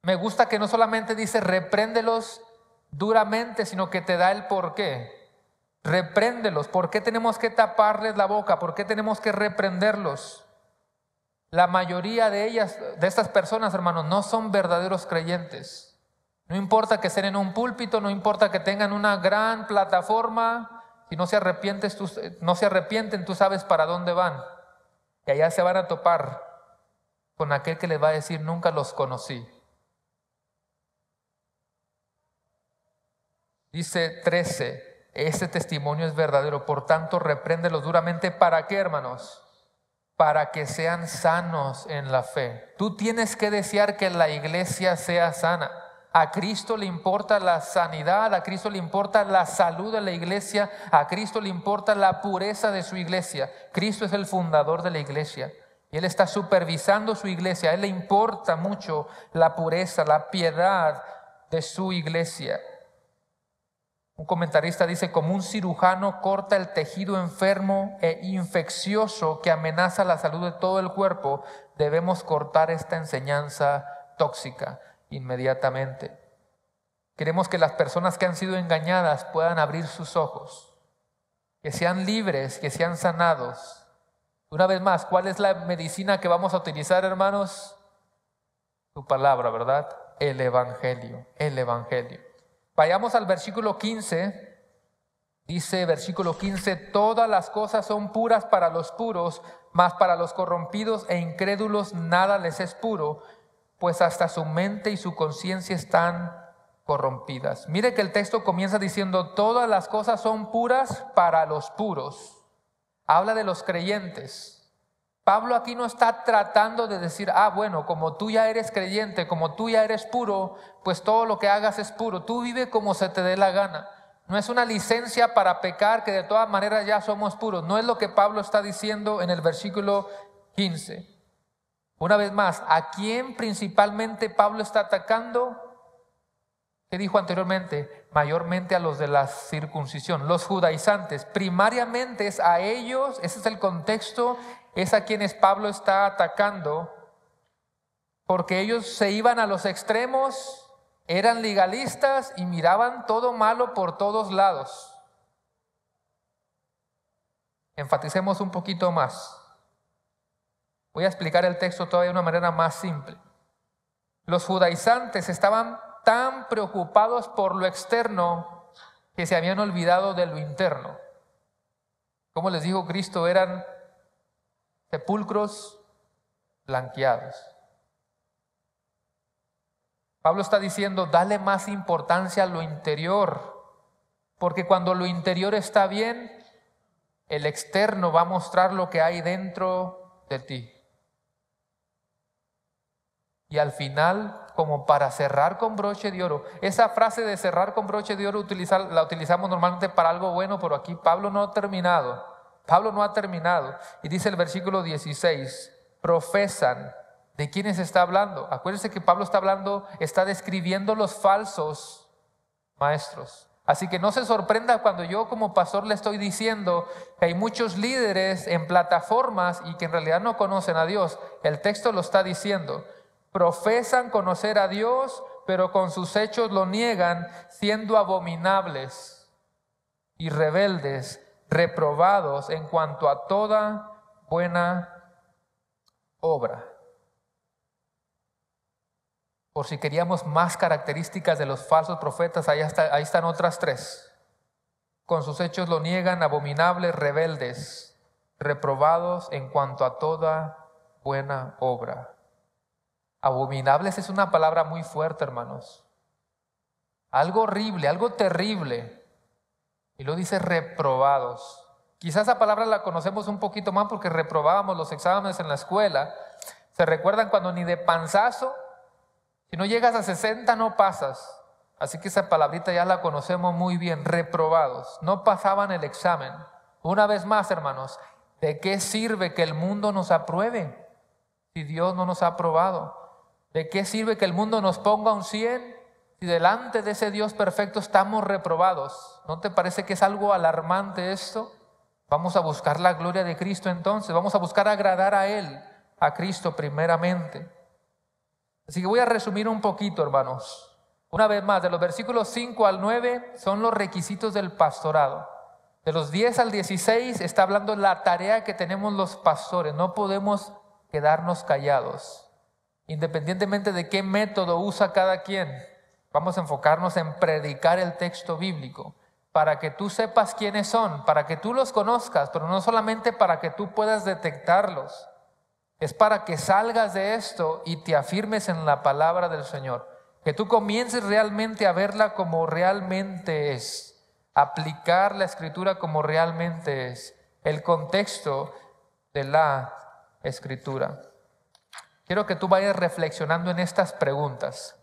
Me gusta que no solamente dice repréndelos duramente, sino que te da el por qué. Repréndelos. ¿Por qué tenemos que taparles la boca? ¿Por qué tenemos que reprenderlos? La mayoría de ellas, de estas personas, hermanos, no son verdaderos creyentes. No importa que estén en un púlpito, no importa que tengan una gran plataforma, si no se arrepienten, tú sabes para dónde van. Y allá se van a topar con aquel que les va a decir, nunca los conocí. Dice 13, ese testimonio es verdadero, por tanto repréndelos duramente. ¿Para qué, hermanos? Para que sean sanos en la fe. Tú tienes que desear que la iglesia sea sana. A Cristo le importa la sanidad, a Cristo le importa la salud de la iglesia, a Cristo le importa la pureza de su iglesia. Cristo es el fundador de la iglesia y Él está supervisando su iglesia. A Él le importa mucho la pureza, la piedad de su iglesia. Un comentarista dice, como un cirujano corta el tejido enfermo e infeccioso que amenaza la salud de todo el cuerpo, debemos cortar esta enseñanza tóxica inmediatamente. Queremos que las personas que han sido engañadas puedan abrir sus ojos, que sean libres, que sean sanados. Una vez más, ¿cuál es la medicina que vamos a utilizar, hermanos? Tu palabra, ¿verdad? El Evangelio, el Evangelio. Vayamos al versículo 15. Dice versículo 15, todas las cosas son puras para los puros, mas para los corrompidos e incrédulos nada les es puro, pues hasta su mente y su conciencia están corrompidas. Mire que el texto comienza diciendo, todas las cosas son puras para los puros. Habla de los creyentes. Pablo aquí no está tratando de decir, bueno, como tú ya eres creyente, como tú ya eres puro, pues todo lo que hagas es puro. Tú vive como se te dé la gana. No es una licencia para pecar, que de todas maneras ya somos puros. No es lo que Pablo está diciendo en el versículo 15. Una vez más, ¿a quién principalmente Pablo está atacando? ¿Qué dijo anteriormente? Mayormente a los de la circuncisión, los judaizantes. Primariamente es a ellos, ese es el contexto, es a quienes Pablo está atacando, porque ellos se iban a los extremos, eran legalistas y miraban todo malo por todos lados. Enfaticemos un poquito más. Voy a explicar el texto todavía de una manera más simple. Los judaizantes estaban tan preocupados por lo externo que se habían olvidado de lo interno. Como les dijo Cristo, eran sepulcros blanqueados. Pablo está diciendo, dale más importancia a lo interior, porque cuando lo interior está bien, el externo va a mostrar lo que hay dentro de ti. Y al final, como para cerrar con broche de oro, esa frase de cerrar con broche de oro la utilizamos normalmente para algo bueno, pero aquí Pablo no ha terminado. Pablo no ha terminado. Y dice el versículo 16, profesan. ¿De quiénes está hablando? Acuérdense que Pablo está describiendo los falsos maestros. Así que no se sorprenda cuando yo como pastor le estoy diciendo que hay muchos líderes en plataformas y que en realidad no conocen a Dios. El texto lo está diciendo. Profesan conocer a Dios, pero con sus hechos lo niegan, siendo abominables y rebeldes, reprobados en cuanto a toda buena obra. Por si queríamos más características de los falsos profetas, ahí están otras tres. Con sus hechos lo niegan, abominables, rebeldes, reprobados en cuanto a toda buena obra. Abominables es una palabra muy fuerte, hermanos. Algo horrible, algo terrible. Y lo dice reprobados. Quizás esa palabra la conocemos un poquito más porque reprobábamos los exámenes en la escuela. ¿Se recuerdan cuando ni de panzazo? Si no llegas a 60 no pasas. Así que esa palabrita ya la conocemos muy bien, reprobados. No pasaban el examen. Una vez más, hermanos, ¿de qué sirve que el mundo nos apruebe si Dios no nos ha aprobado? ¿De qué sirve que el mundo nos ponga un 100 si delante de ese Dios perfecto estamos reprobados? ¿No te parece que es algo alarmante esto? Vamos a buscar la gloria de Cristo entonces. Vamos a buscar agradar a Él, a Cristo primeramente. Así que voy a resumir un poquito, hermanos. Una vez más, de los versículos 5 al 9 son los requisitos del pastorado. De los 10 al 16 está hablando de la tarea que tenemos los pastores. No podemos quedarnos callados. Independientemente de qué método usa cada quien, vamos a enfocarnos en predicar el texto bíblico para que tú sepas quiénes son, para que tú los conozcas, pero no solamente para que tú puedas detectarlos. Es para que salgas de esto y te afirmes en la palabra del Señor. Que tú comiences realmente a verla como realmente es. Aplicar la Escritura como realmente es. El contexto de la Escritura. Quiero que tú vayas reflexionando en estas preguntas.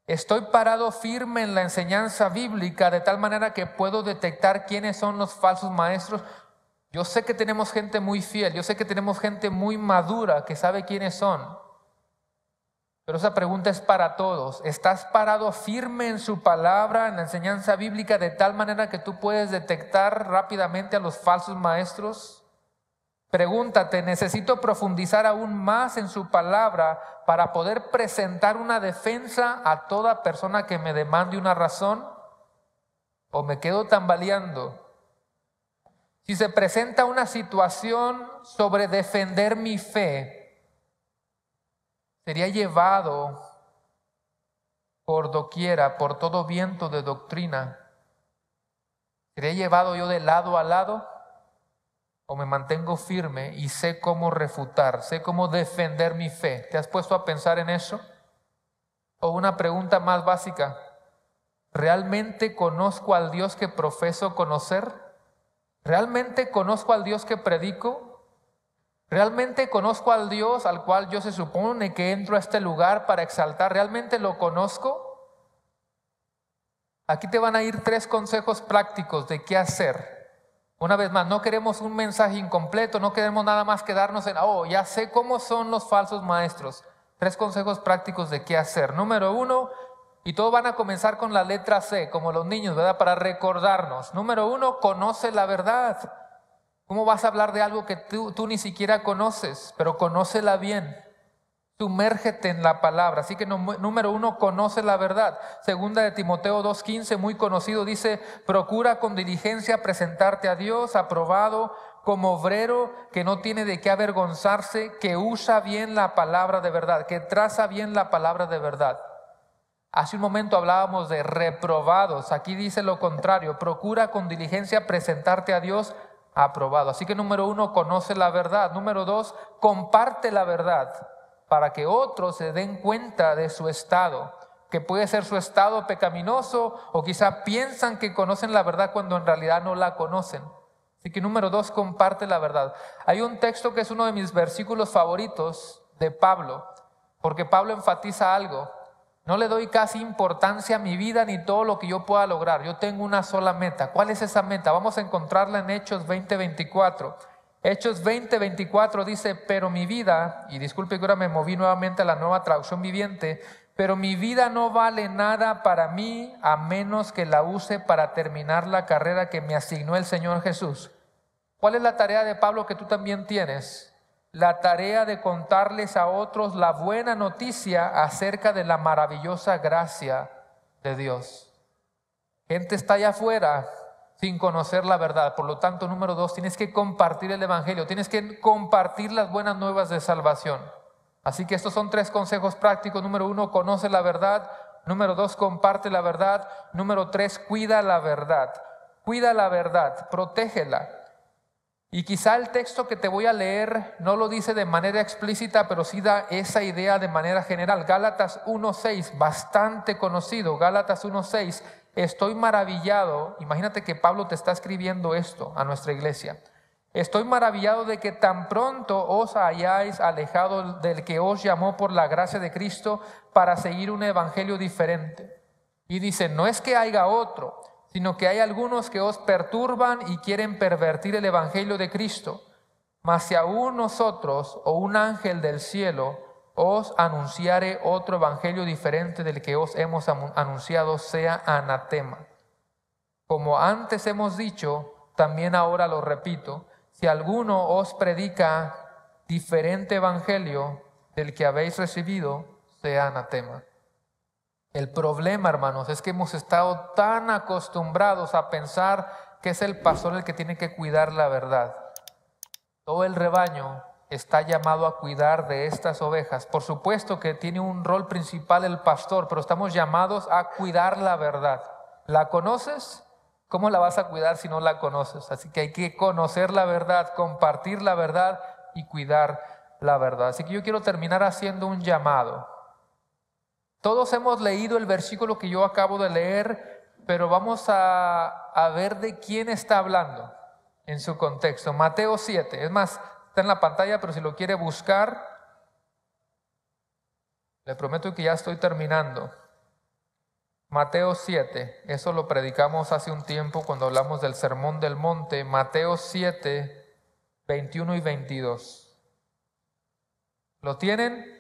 ¿Estoy parado firme en la enseñanza bíblica de tal manera que puedo detectar quiénes son los falsos maestros? Yo sé que tenemos gente muy fiel, yo sé que tenemos gente muy madura que sabe quiénes son. Pero esa pregunta es para todos. ¿Estás parado firme en su palabra, en la enseñanza bíblica de tal manera que tú puedes detectar rápidamente a los falsos maestros? Pregúntate, ¿necesito profundizar aún más en su palabra para poder presentar una defensa a toda persona que me demande una razón? ¿O me quedo tambaleando? Si se presenta una situación sobre defender mi fe, sería llevado por doquiera, por todo viento de doctrina. ¿Sería llevado yo de lado a lado? ¿O me mantengo firme y sé cómo refutar, sé cómo defender mi fe? ¿Te has puesto a pensar en eso? O una pregunta más básica, ¿realmente conozco al Dios que profeso conocer? ¿Realmente conozco al Dios que predico? ¿Realmente conozco al Dios al cual yo se supone que entro a este lugar para exaltar? ¿Realmente lo conozco? Aquí te van a ir 3 consejos prácticos de qué hacer. Una vez más, no queremos un mensaje incompleto, no queremos nada más quedarnos en, ya sé cómo son los falsos maestros. 3 consejos prácticos de qué hacer. Número 1, y todos van a comenzar con la letra C, como los niños, ¿verdad? Para recordarnos. Número 1, conoce la verdad. ¿Cómo vas a hablar de algo que tú ni siquiera conoces? Pero conócela bien. Sumérgete en la palabra. Así que número 1, conoce la verdad. Segunda de Timoteo 2:15, muy conocido, dice, procura con diligencia presentarte a Dios aprobado como obrero que no tiene de qué avergonzarse, que usa bien la palabra de verdad, que traza bien la palabra de verdad. Hace un momento hablábamos de reprobados. Aquí dice lo contrario, procura con diligencia presentarte a Dios aprobado. Así que número 1, conoce la verdad. Número 2, comparte la verdad. para que otros se den cuenta de su estado, que puede ser su estado pecaminoso, o quizá piensan que conocen la verdad cuando en realidad no la conocen. Así que número 2, comparte la verdad. Hay un texto que es uno de mis versículos favoritos de Pablo, porque Pablo enfatiza algo. No le doy casi importancia a mi vida ni todo lo que yo pueda lograr. Yo tengo una sola meta. ¿Cuál es esa meta? Vamos a encontrarla en Hechos 20:24. Hechos 20:24 dice, pero mi vida, y disculpe que ahora me moví nuevamente a la Nueva Traducción Viviente, pero mi vida no vale nada para mí a menos que la use para terminar la carrera que me asignó el Señor Jesús. ¿Cuál es la tarea de Pablo que tú también tienes? La tarea de contarles a otros la buena noticia acerca de la maravillosa gracia de Dios. Gente está allá afuera sin conocer la verdad. Por lo tanto, número 2, tienes que compartir el evangelio, tienes que compartir las buenas nuevas de salvación. Así que estos son 3 consejos prácticos. Número 1, conoce la verdad. Número 2, comparte la verdad. Número 3, cuida la verdad. Cuida la verdad, protégela. Y quizá el texto que te voy a leer no lo dice de manera explícita, pero sí da esa idea de manera general. Gálatas 1:6, bastante conocido. Gálatas 1:6, estoy maravillado. Imagínate que Pablo te está escribiendo esto a nuestra iglesia. Estoy maravillado de que tan pronto os hayáis alejado del que os llamó por la gracia de Cristo para seguir un evangelio diferente. Y dice, no es que haya otro, sino que hay algunos que os perturban y quieren pervertir el evangelio de Cristo. Mas si aún nosotros o un ángel del cielo os anunciare otro evangelio diferente del que os hemos anunciado, sea anatema. Como antes hemos dicho, también ahora lo repito, si alguno os predica diferente evangelio del que habéis recibido, sea anatema. El problema, hermanos, es que hemos estado tan acostumbrados a pensar que es el pastor el que tiene que cuidar la verdad. Todo el rebaño está llamado a cuidar de estas ovejas. Por supuesto que tiene un rol principal el pastor, pero estamos llamados a cuidar la verdad. ¿La conoces? ¿Cómo la vas a cuidar si no la conoces? Así que hay que conocer la verdad, compartir la verdad y cuidar la verdad. Así que yo quiero terminar haciendo un llamado. Todos hemos leído el versículo que yo acabo de leer, pero vamos a ver de quién está hablando en su contexto. Mateo 7, es más, está en la pantalla, pero si lo quiere buscar, le prometo que ya estoy terminando. Mateo 7, eso lo predicamos hace un tiempo cuando hablamos del Sermón del Monte. Mateo 7, 21 y 22. ¿Lo tienen?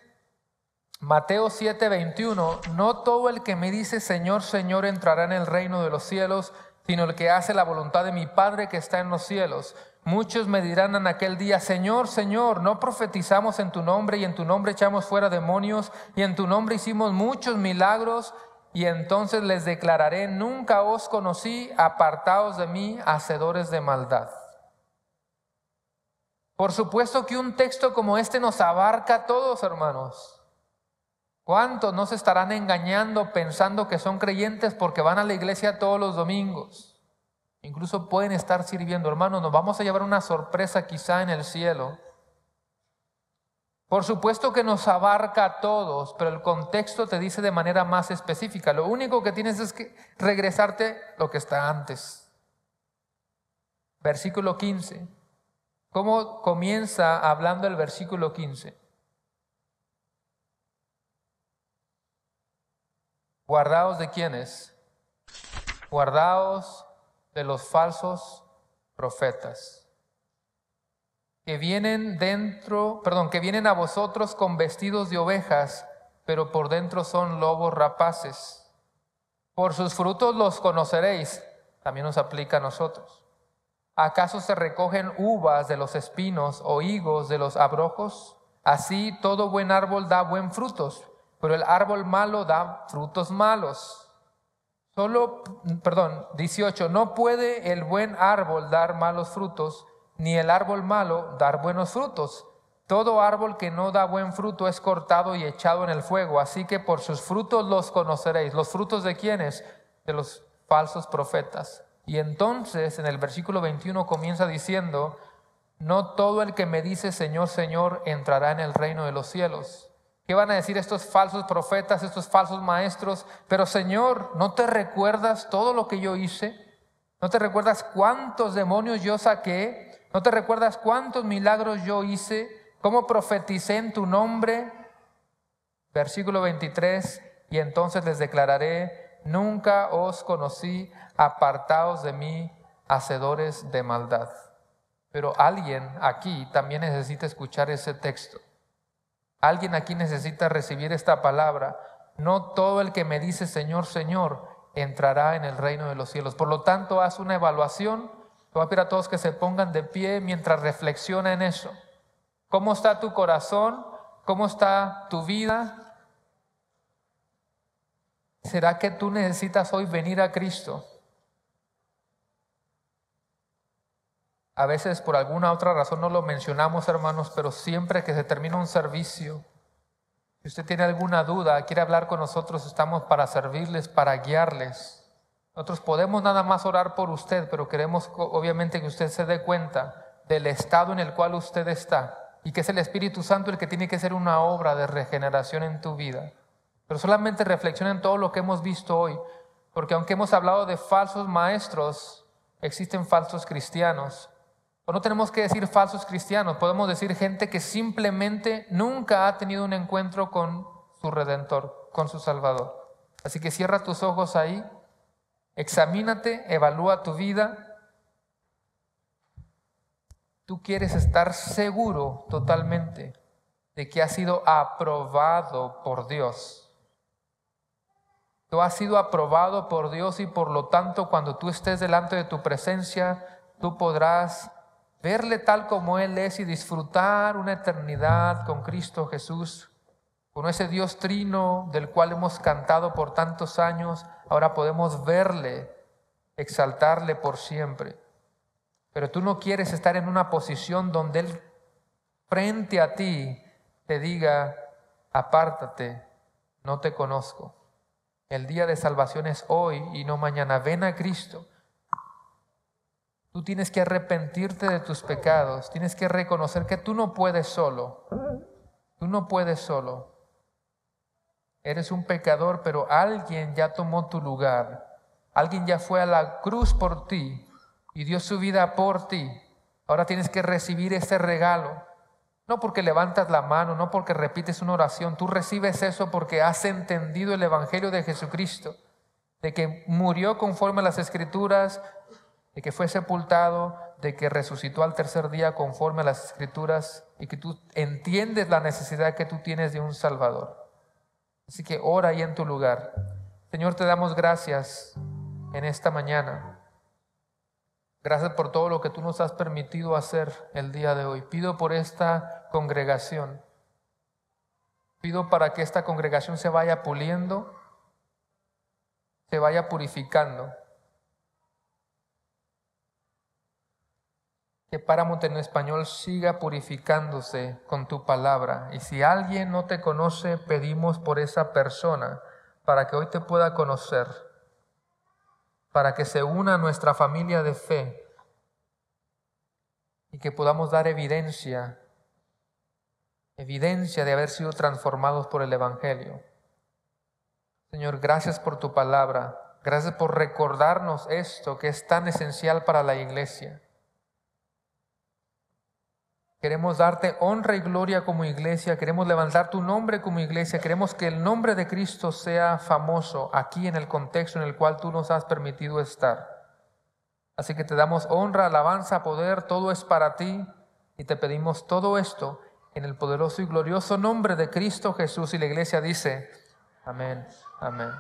Mateo 7, 21. No todo el que me dice Señor, Señor entrará en el reino de los cielos, sino el que hace la voluntad de mi Padre que está en los cielos. Muchos me dirán en aquel día, Señor, Señor, ¿no profetizamos en tu nombre y en tu nombre echamos fuera demonios y en tu nombre hicimos muchos milagros? Y entonces les declararé, nunca os conocí, apartaos de mí, hacedores de maldad. Por supuesto que un texto como este nos abarca a todos, hermanos. ¿Cuántos no se estarán engañando pensando que son creyentes porque van a la iglesia todos los domingos? Incluso pueden estar sirviendo. Hermanos, nos vamos a llevar una sorpresa quizá en el cielo. Por supuesto que nos abarca a todos, pero el contexto te dice de manera más específica. Lo único que tienes es que regresarte lo que está antes. Versículo 15. ¿Cómo comienza hablando el versículo 15? Guardaos de quiénes? Guardaos de los falsos profetas. Que vienen a vosotros con vestidos de ovejas, pero por dentro son lobos rapaces. Por sus frutos los conoceréis. También nos aplica a nosotros. ¿Acaso se recogen uvas de los espinos o higos de los abrojos? Así todo buen árbol da buen frutos, pero el árbol malo da frutos malos. 18. No puede el buen árbol dar malos frutos, ni el árbol malo dar buenos frutos. Todo árbol que no da buen fruto es cortado y echado en el fuego. Así que por sus frutos los conoceréis. ¿Los frutos de quiénes? De los falsos profetas. Y entonces en el versículo 21 comienza diciendo, no todo el que me dice Señor, Señor entrará en el reino de los cielos, ¿Qué van a decir estos falsos profetas, estos falsos maestros? Pero Señor, ¿no te recuerdas todo lo que yo hice? ¿No te recuerdas cuántos demonios yo saqué? ¿No te recuerdas cuántos milagros yo hice? ¿Cómo profeticé en tu nombre? Versículo 23, y entonces les declararé, nunca os conocí, apartaos de mí, hacedores de maldad. Pero alguien aquí también necesita escuchar ese texto. Alguien aquí necesita recibir esta palabra. No todo el que me dice Señor, Señor, entrará en el reino de los cielos. Por lo tanto, haz una evaluación. Te voy a pedir a todos que se pongan de pie mientras reflexiona en eso. ¿Cómo está tu corazón? ¿Cómo está tu vida? ¿Será que tú necesitas hoy venir a Cristo? A veces por alguna otra razón no lo mencionamos, hermanos, pero siempre que se termina un servicio, si usted tiene alguna duda, quiere hablar con nosotros, estamos para servirles, para guiarles. Nosotros podemos nada más orar por usted, pero queremos obviamente que usted se dé cuenta del estado en el cual usted está y que es el Espíritu Santo el que tiene que hacer una obra de regeneración en tu vida. Pero solamente reflexiona en todo lo que hemos visto hoy, porque aunque hemos hablado de falsos maestros, existen falsos cristianos. O no tenemos que decir falsos cristianos, podemos decir gente que simplemente nunca ha tenido un encuentro con su Redentor, con su Salvador. Así que cierra tus ojos ahí, examínate, evalúa tu vida. Tú quieres estar seguro totalmente de que has sido aprobado por Dios. Tú has sido aprobado por Dios y por lo tanto cuando tú estés delante de tu presencia, tú podrás verle tal como Él es y disfrutar una eternidad con Cristo Jesús, con ese Dios trino del cual hemos cantado por tantos años. Ahora podemos verle, exaltarle por siempre. Pero tú no quieres estar en una posición donde Él frente a ti te diga, apártate, no te conozco. El día de salvación es hoy y no mañana. Ven a Cristo. Tú tienes que arrepentirte de tus pecados. Tienes que reconocer que tú no puedes solo. Tú no puedes solo. Eres un pecador, pero alguien ya tomó tu lugar. Alguien ya fue a la cruz por ti y dio su vida por ti. Ahora tienes que recibir ese regalo. No porque levantas la mano, no porque repites una oración. Tú recibes eso porque has entendido el Evangelio de Jesucristo, de que murió conforme a las Escrituras, de que fue sepultado, de que resucitó al tercer día conforme a las Escrituras y que tú entiendes la necesidad que tú tienes de un Salvador. Así que ora ahí en tu lugar. Señor, te damos gracias en esta mañana. Gracias por todo lo que tú nos has permitido hacer el día de hoy. Pido por esta congregación. Pido para que esta congregación se vaya puliendo, se vaya purificando. Que Paramount en español siga purificándose con tu palabra. Y si alguien no te conoce, pedimos por esa persona para que hoy te pueda conocer, para que se una a nuestra familia de fe y que podamos dar evidencia de haber sido transformados por el Evangelio. Señor, gracias por tu palabra. Gracias por recordarnos esto que es tan esencial para la iglesia. Queremos darte honra y gloria como iglesia, queremos levantar tu nombre como iglesia, queremos que el nombre de Cristo sea famoso aquí en el contexto en el cual tú nos has permitido estar. Así que te damos honra, alabanza, poder, todo es para ti y te pedimos todo esto en el poderoso y glorioso nombre de Cristo Jesús. Y la iglesia dice, amén, amén.